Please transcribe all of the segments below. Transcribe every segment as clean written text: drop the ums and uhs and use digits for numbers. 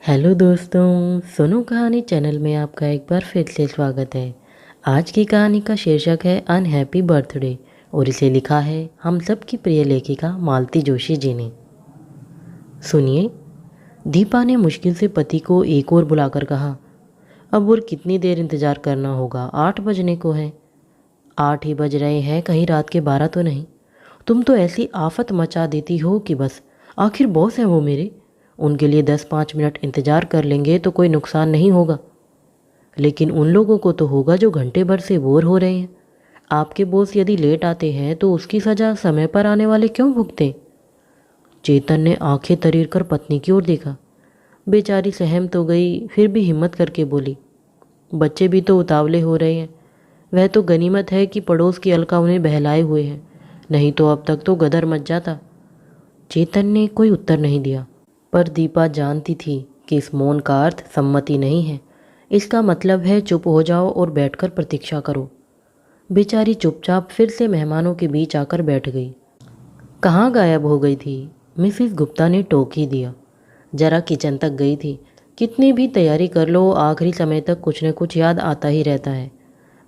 Hello दोस्तों, सुनो कहानी चैनल में आपका एक बार फिर से स्वागत है। आज की कहानी का शीर्षक है अनहैप्पी बर्थडे और इसे लिखा है हम सब की प्रिय लेखिका मालती जोशी जी ने। सुनिए, दीपा ने मुश्किल से पति को एक और बुलाकर कहा, अब और कितनी देर इंतज़ार करना होगा? 8 बजने को है। 8 ही बज रहे हैं, कहीं रात के 12 तो नहीं? तुम तो ऐसी आफत मचा देती हो कि बस। आखिर बॉस है वो मेरे, उनके लिए 10-5 मिनट इंतज़ार कर लेंगे तो कोई नुकसान नहीं होगा। लेकिन उन लोगों को तो होगा जो घंटे भर से बोर हो रहे हैं। आपके बॉस यदि लेट आते हैं तो उसकी सज़ा समय पर आने वाले क्यों भुगते? चेतन ने आंखें तरीर कर पत्नी की ओर देखा। बेचारी सहम तो गई, फिर भी हिम्मत करके बोली, बच्चे भी तो उतावले हो रहे हैं। वह तो गनीमत है कि पड़ोस की अलका उन्हें बहलाए हुए हैं, नहीं तो अब तक तो गदर मच जाता। चेतन ने कोई उत्तर नहीं दिया, पर दीपा जानती थी कि इस मौन का अर्थ सम्मति नहीं है। इसका मतलब है चुप हो जाओ और बैठकर प्रतीक्षा करो। बेचारी चुपचाप फिर से मेहमानों के बीच आकर बैठ गई। कहाँ गायब हो गई थी? मिसेस गुप्ता ने टोक ही दिया। जरा किचन तक गई थी। कितनी भी तैयारी कर लो, आखिरी समय तक कुछ न कुछ याद आता ही रहता है।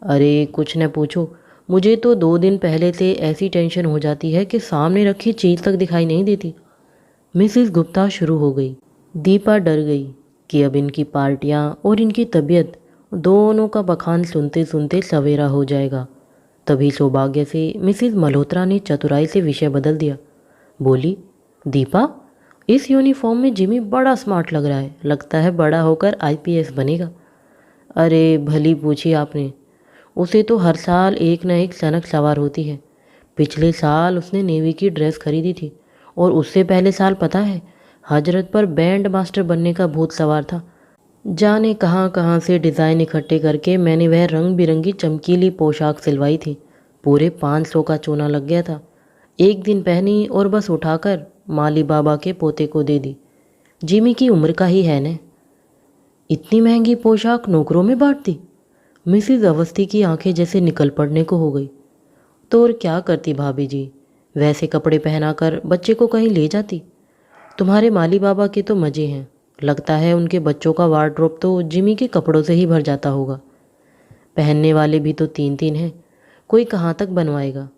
अरे कुछ न पूछो, मुझे तो 2 दिन पहले से ऐसी टेंशन हो जाती है कि सामने रखी चीज़ तक दिखाई नहीं देती। मिसेस गुप्ता शुरू हो गई। दीपा डर गई कि अब इनकी पार्टियां और इनकी तबीयत दोनों का बखान सुनते सुनते सवेरा हो जाएगा। तभी सौभाग्य से मिसेस मल्होत्रा ने चतुराई से विषय बदल दिया। बोली, दीपा, इस यूनिफॉर्म में जिमी बड़ा स्मार्ट लग रहा है। लगता है बड़ा होकर आईपीएस बनेगा। अरे भली पूछी आपने, उसे तो हर साल एक न एक सनक सवार होती है। पिछले साल उसने नेवी की ड्रेस खरीदी थी और उससे पहले साल पता है हजरत पर बैंड मास्टर बनने का भूत सवार था। जाने कहाँ कहाँ से डिज़ाइन इकट्ठे करके मैंने वह रंग बिरंगी चमकीली पोशाक सिलवाई थी। पूरे 500 का चूना लग गया था। एक दिन पहनी और बस उठाकर माली बाबा के पोते को दे दी। जिमी की उम्र का ही है न। इतनी महंगी पोशाक नौकरों में बांट दी? मिसिज अवस्थी की आंखें जैसे निकल पड़ने को हो गई। तो और क्या करती भाभी जी, वैसे कपड़े पहनाकर बच्चे को कहीं ले जाती। तुम्हारे माली बाबा के तो मज़े हैं। लगता है उनके बच्चों का वार्डरोब तो जिमी के कपड़ों से ही भर जाता होगा। पहनने वाले भी तो 3-3 हैं, कोई कहाँ तक बनवाएगा।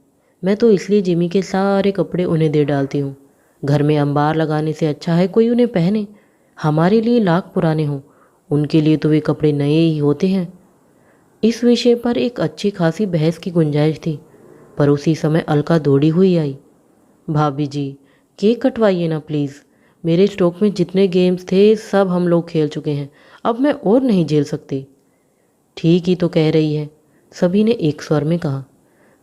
मैं तो इसलिए जिमी के सारे कपड़े उन्हें दे डालती हूँ। घर में अंबार लगाने से अच्छा है कोई उन्हें पहने। हमारे लिए लाख पुराने हों, उनके लिए तो वे कपड़े नए ही होते हैं। इस विषय पर एक अच्छी खासी बहस की गुंजाइश थी, पर उसी समय अलका दौड़ी हुई आई। भाभी जी, केक कटवाइए ना प्लीज़। मेरे स्टॉक में जितने गेम्स थे सब हम लोग खेल चुके हैं, अब मैं और नहीं झेल सकती। ठीक ही तो कह रही है, सभी ने एक स्वर में कहा।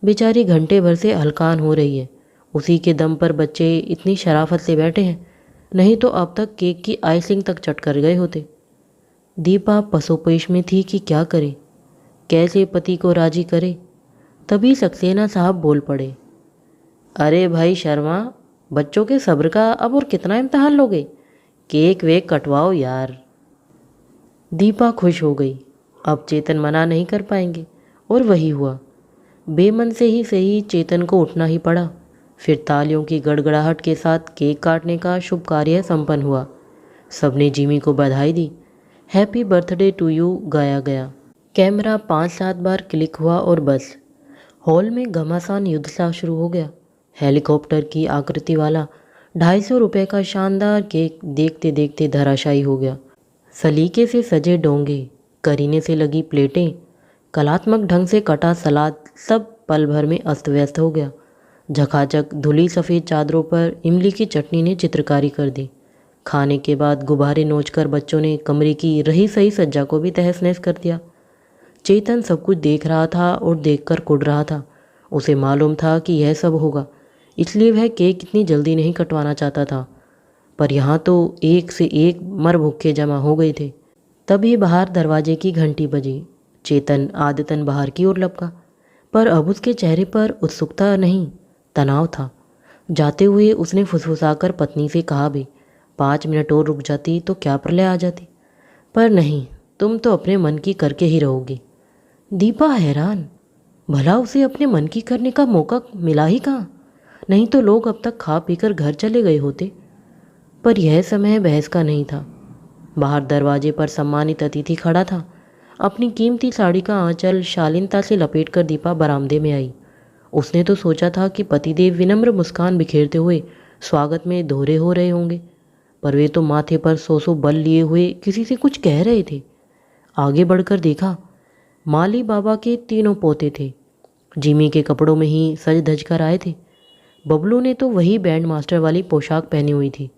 बेचारी घंटे भर से हलकान हो रही है, उसी के दम पर बच्चे इतनी शराफत से बैठे हैं, नहीं तो अब तक केक की आइसिंग तक चट कर गए होते। दीपा पसोपेश में थी कि क्या करे, कैसे पति को राजी करे। तभी सक्सेना साहब बोल पड़े, अरे भाई शर्मा, बच्चों के सब्र का अब और कितना इम्तहान लोगे? केक वेक कटवाओ यार। दीपा खुश हो गई, अब चेतन मना नहीं कर पाएंगे। और वही हुआ। बेमन से ही सही चेतन को उठना ही पड़ा। फिर तालियों की गड़गड़ाहट के साथ केक काटने का शुभ कार्य संपन्न हुआ। सबने जिमी को बधाई दी। हैप्पी बर्थडे टू यू गाया गया। कैमरा 5-7 बार क्लिक हुआ और बस हॉल में घमासान युद्ध सा शुरू हो गया। हेलीकॉप्टर की आकृति वाला 250 रुपये का शानदार केक देखते देखते धराशायी हो गया। सलीके से सजे डोंगे, करीने से लगी प्लेटें, कलात्मक ढंग से कटा सलाद, सब पल भर में अस्त व्यस्त हो गया। झकाझक धुली सफ़ेद चादरों पर इमली की चटनी ने चित्रकारी कर दी। खाने के बाद गुब्बारे नोचकर बच्चों ने कमरे की रही सही सज्जा को भी तहस नहस कर दिया। चेतन सब कुछ देख रहा था और देखकर कुढ़ रहा था। उसे मालूम था कि यह सब होगा, इसलिए वह केक इतनी जल्दी नहीं कटवाना चाहता था। पर यहाँ तो एक से एक मर भुक्के जमा हो गए थे। तभी बाहर दरवाजे की घंटी बजी। चेतन आदतन बाहर की ओर लपका, पर अब उसके चेहरे पर उत्सुकता नहीं, तनाव था। जाते हुए उसने फुसफुसाकर पत्नी से कहा भी, 5 मिनट और रुक जाती तो क्या प्रलय आ जाती। पर नहीं, तुम तो अपने मन की करके ही रहोगी। दीपा हैरान, भला उसे अपने मन की करने का मौका मिला ही कहाँ? नहीं तो लोग अब तक खा पीकर घर चले गए होते। पर यह समय बहस का नहीं था। बाहर दरवाजे पर सम्मानित अतिथि खड़ा था। अपनी कीमती साड़ी का आंचल शालीनता से लपेटकर दीपा बरामदे में आई। उसने तो सोचा था कि पतिदेव विनम्र मुस्कान बिखेरते हुए स्वागत में दोहरे हो रहे होंगे, पर वे तो माथे पर सौ बल लिए हुए किसी से कुछ कह रहे थे। आगे बढ़कर देखा, माली बाबा के तीनों पोते थे। जिमी के कपड़ों में ही सज धज कर आए थे। बबलू ने तो वही बैंड मास्टर वाली पोशाक पहनी हुई थी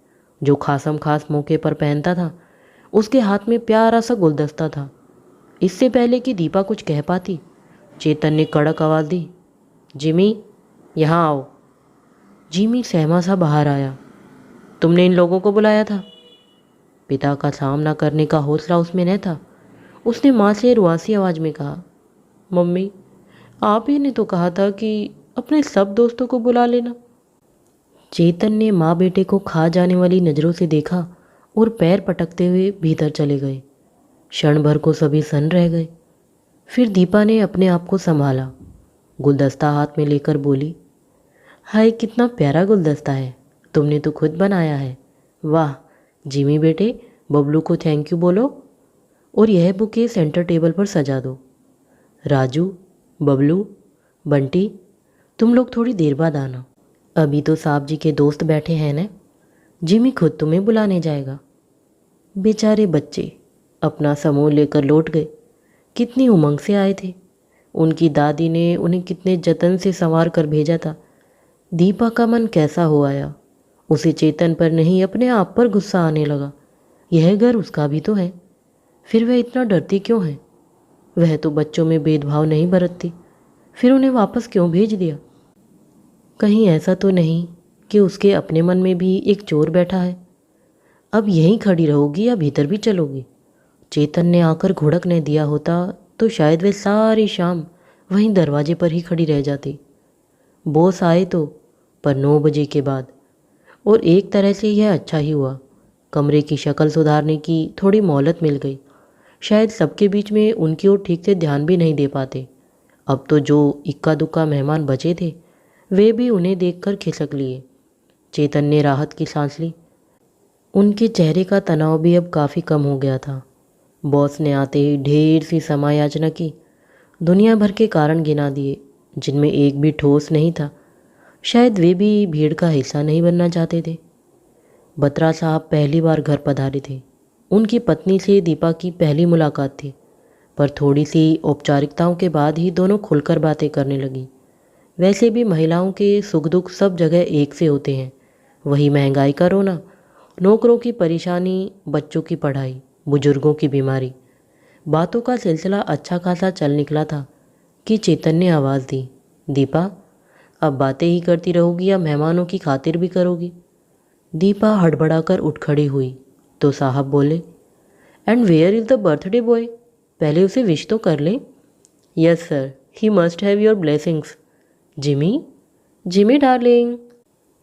जो खासम खास मौके पर पहनता था। उसके हाथ में प्यारा सा गुलदस्ता था। इससे पहले कि दीपा कुछ कह पाती, चेतन ने कड़क आवाज़ दी, जिमी यहाँ आओ। जिमी सहमा सा बाहर आया। तुमने इन लोगों को बुलाया था? पिता का सामना करने का हौसला उसमें न था। उसने माँ से रुआसी आवाज़ में कहा, मम्मी आप ही ने तो कहा था कि अपने सब दोस्तों को बुला लेना। चेतन ने माँ बेटे को खा जाने वाली नज़रों से देखा और पैर पटकते हुए भीतर चले गए। क्षण भर को सभी सन्न रह गए। फिर दीपा ने अपने आप को संभाला। गुलदस्ता हाथ में लेकर बोली, हाय कितना प्यारा गुलदस्ता है, तुमने तो खुद बनाया है। वाह जिमी बेटे, बबलू को थैंक यू बोलो और यह बुके सेंटर टेबल पर सजा दो। राजू, बबलू, बंटी, तुम लोग थोड़ी देर बाद आना। अभी तो साहब जी के दोस्त बैठे हैं ना, जिमी खुद तुम्हें बुलाने जाएगा। बेचारे बच्चे अपना समूह लेकर लौट गए। कितनी उमंग से आए थे। उनकी दादी ने उन्हें कितने जतन से संवार कर भेजा था। दीपा का मन कैसा हो आया। उसे चेतन पर नहीं अपने आप पर गुस्सा आने लगा। यह घर उसका भी तो है, फिर वह इतना डरती क्यों है? वह तो बच्चों में भेदभाव नहीं बरतती, फिर उन्हें वापस क्यों भेज दिया? कहीं ऐसा तो नहीं कि उसके अपने मन में भी एक चोर बैठा है? अब यहीं खड़ी रहोगी या भीतर भी चलोगी? चेतन ने आकर घुड़क नहीं दिया होता तो शायद वे सारी शाम वहीं दरवाजे पर ही खड़ी रह जाती। बॉस आए तो, पर 9 बजे के बाद। और एक तरह से यह अच्छा ही हुआ। कमरे की शक्ल सुधारने की थोड़ी मोहलत मिल गई। शायद सबके बीच में उनकी ओर ठीक से ध्यान भी नहीं दे पाते। अब तो जो इक्का दुक्का मेहमान बचे थे वे भी उन्हें देखकर खिसक लिए। चेतन ने राहत की सांस ली। उनके चेहरे का तनाव भी अब काफ़ी कम हो गया था। बॉस ने आते ही ढेर सी समायाचना की, दुनिया भर के कारण गिना दिए जिनमें एक भी ठोस नहीं था। शायद वे भी भीड़ का हिस्सा नहीं बनना चाहते थे। बत्रा साहब पहली बार घर पधारे थे। उनकी पत्नी से दीपा की पहली मुलाकात थी, पर थोड़ी सी औपचारिकताओं के बाद ही दोनों खुलकर बातें करने लगी। वैसे भी महिलाओं के सुख दुख सब जगह एक से होते हैं। वही महंगाई का रोना, नौकरों की परेशानी, बच्चों की पढ़ाई, बुजुर्गों की बीमारी। बातों का सिलसिला अच्छा खासा चल निकला था कि चेतन ने आवाज़ दी, दीपा अब बातें ही करती रहोगी या मेहमानों की खातिर भी करोगी? दीपा हड़बड़ाकर उठ खड़ी हुई तो साहब बोले, and where is the birthday boy? पहले उसे विश तो कर लें। Yes sir, he must have your blessings. Jimmy, Jimmy darling.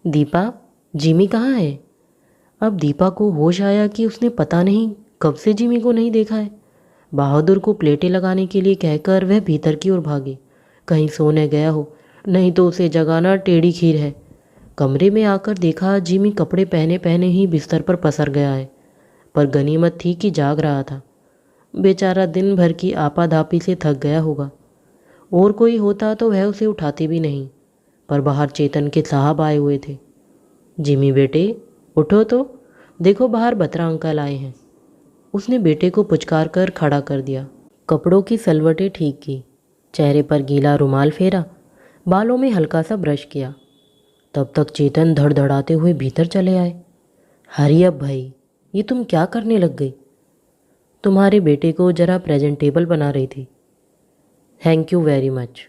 Deepa, Jimmy कहाँ है? अब दीपा को होश आया कि उसने पता नहीं कब से जिमी को नहीं देखा है। बहादुर को प्लेटें लगाने के लिए कहकर वह भीतर की ओर भागी। कहीं सोने गया हो, नहीं तो उसे जगाना टेढ़ी खीर है। कमरे में आकर देखा जिमी कपड़े पहने पहने ही बिस्तर पर पसर गया है, पर गनीमत थी कि जाग रहा था। बेचारा दिन भर की आपाधापी से थक गया होगा। और कोई होता तो वह उसे उठाती भी नहीं, पर बाहर चेतन के साहब आए हुए थे। जिमी बेटे उठो तो, देखो बाहर बत्रा अंकल आए हैं। उसने बेटे को पुचकार कर खड़ा कर दिया। कपड़ों की सलवटें ठीक की, चेहरे पर गीला रुमाल फेरा, बालों में हल्का सा ब्रश किया। तब तक चेतन धड़धड़ाते हुए भीतर चले आए। हरी अब भाई, ये तुम क्या करने लग गई? तुम्हारे बेटे को जरा प्रेजेंटेबल बना रही थी। Thank you very much.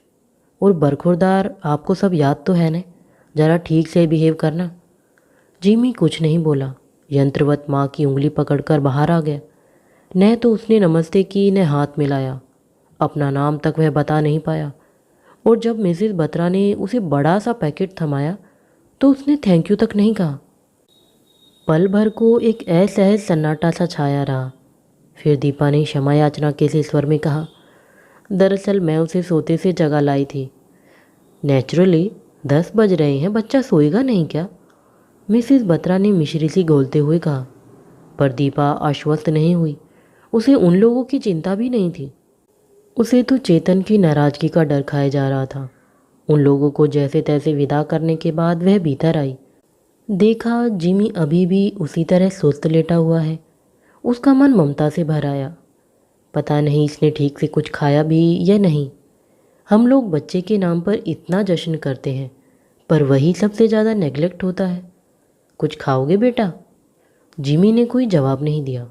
और बरखुरदार, आपको सब याद तो है ना, ज़रा ठीक से बिहेव करना। जिमी कुछ नहीं बोला, यंत्रवत माँ की उंगली पकड़कर बाहर आ गया। न तो उसने नमस्ते की न हाथ मिलाया। अपना नाम तक वह बता नहीं पाया। और जब मिसेस बत्रा ने उसे बड़ा सा पैकेट थमाया तो उसने थैंक यू तक नहीं कहा। पल भर को एक असहज सन्नाटा सा छाया रहा। फिर दीपा ने क्षमा याचना के से स्वर में कहा, दरअसल मैं उसे सोते से जगा लाई थी। नेचुरली 10 बज रहे हैं, बच्चा सोएगा नहीं क्या? मिसेस बत्रा ने मिश्री सी घोलते हुए कहा। पर दीपा आश्वस्त नहीं हुई। उसे उन लोगों की चिंता भी नहीं थी। उसे तो चेतन की नाराज़गी का डर खाए जा रहा था। उन लोगों को जैसे तैसे विदा करने के बाद वह भीतर आई। देखा जिमी अभी भी उसी तरह सुस्त लेटा हुआ है। उसका मन ममता से भर आया। पता नहीं इसने ठीक से कुछ खाया भी या नहीं। हम लोग बच्चे के नाम पर इतना जश्न करते हैं, पर वही सबसे ज़्यादा नेगलेक्ट होता है। कुछ खाओगे बेटा? जिमी ने कोई जवाब नहीं दिया।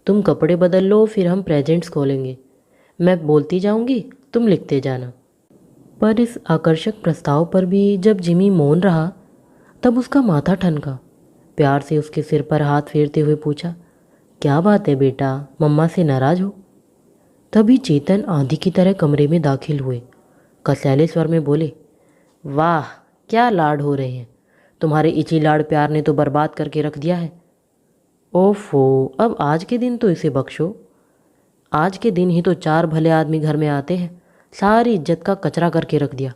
तुम कपड़े बदल लो, फिर हम प्रेजेंट्स खोलेंगे। मैं बोलती जाऊंगी, तुम लिखते जाना। पर इस आकर्षक प्रस्ताव पर भी जब जिमी मौन रहा, तब उसका माथा ठनका। प्यार से उसके सिर पर हाथ फेरते हुए पूछा, क्या बात है बेटा, मम्मा से नाराज़ हो? तभी चेतन आंधी की तरह कमरे में दाखिल हुए। कसैले स्वर में बोले, वाह क्या लाड हो रहे हैं। तुम्हारे इची लाड प्यार ने तो बर्बाद करके रख दिया है। ओफो, अब आज के दिन तो इसे बख्शो। आज के दिन ही तो 4 भले आदमी घर में आते हैं, सारी इज्जत का कचरा करके रख दिया।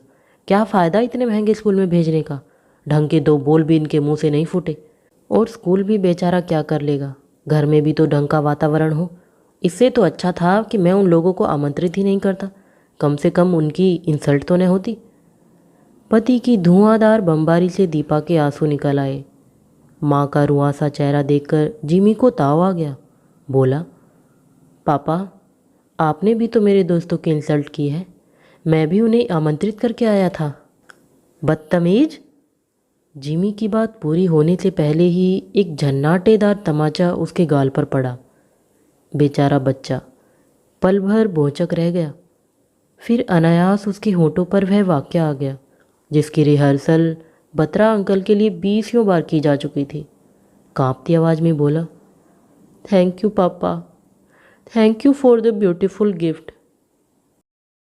क्या फ़ायदा इतने महंगे स्कूल में भेजने का? ढंग के 2 बोल भी इनके मुंह से नहीं फूटे। और स्कूल भी बेचारा क्या कर लेगा, घर में भी तो ढंग का वातावरण हो। इससे तो अच्छा था कि मैं उन लोगों को आमंत्रित ही नहीं करता, कम से कम उनकी इंसल्ट तो न होती। पति की धुआंधार बमबारी से दीपा के आंसू निकल आए। माँ का रुआं सा चेहरा देखकर जिमी को ताव आ गया। बोला, पापा, आपने भी तो मेरे दोस्तों की इंसल्ट की है। मैं भी उन्हें आमंत्रित करके आया था। बदतमीज। जिमी की बात पूरी होने से पहले ही एक झन्नाटेदार तमाचा उसके गाल पर पड़ा। बेचारा बच्चा पल भर भौंचक रह गया। फिर अनायास उसके होठों पर वह वाक्य आ गया जिसकी रिहर्सल बत्रा अंकल के लिए 20 बार की जा चुकी थी। कांपती आवाज़ में बोला, थैंक यू पापा, thank you for the beautiful gift.